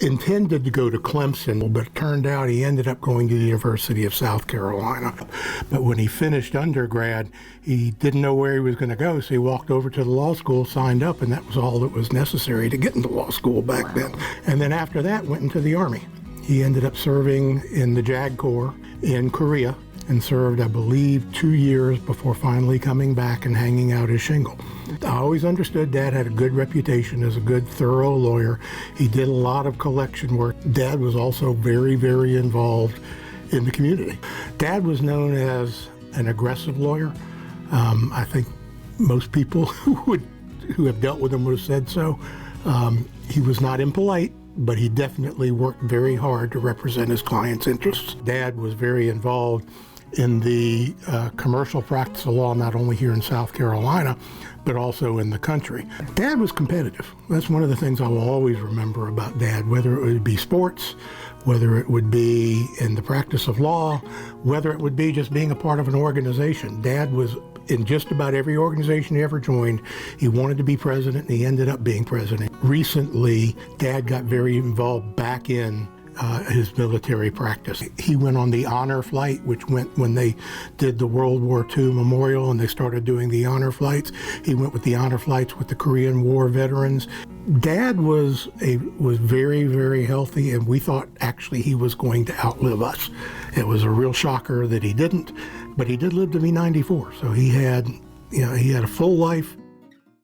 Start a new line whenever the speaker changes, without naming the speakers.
intended to go to Clemson, but it turned out he ended up going to the University of South Carolina. But when he finished undergrad, he didn't know where he was going to go, so he walked over to the law school, signed up, and that was all that was necessary to get into law school back then. And then after that, went into the Army. He ended up serving in the JAG Corps in Korea and served, I believe, 2 years before finally coming back and hanging out his shingle. I always understood Dad had a good reputation as a good, thorough lawyer. He did a lot of collection work. Dad was also very, very involved in the community. Dad was known as an aggressive lawyer. I think most people who have dealt with him would have said so. He was not impolite, but he definitely worked very hard to represent his clients' interests. Dad was very involved in the commercial practice of law, not only here in South Carolina, but also in the country. Dad was competitive. That's one of the things I will always remember about Dad, whether it would be sports, whether it would be in the practice of law, whether it would be just being a part of an organization. Dad was in just about every organization he ever joined. He wanted to be president, and he ended up being president. Recently, Dad got very involved back in his military practice. He went on the honor flight, which went when they did the World War II memorial and they started doing the honor flights. He went with the honor flights with the Korean War veterans. Dad was very, very healthy, and we thought actually he was going to outlive us. It was a real shocker that he didn't, but he did live to be 94. So he had a full life.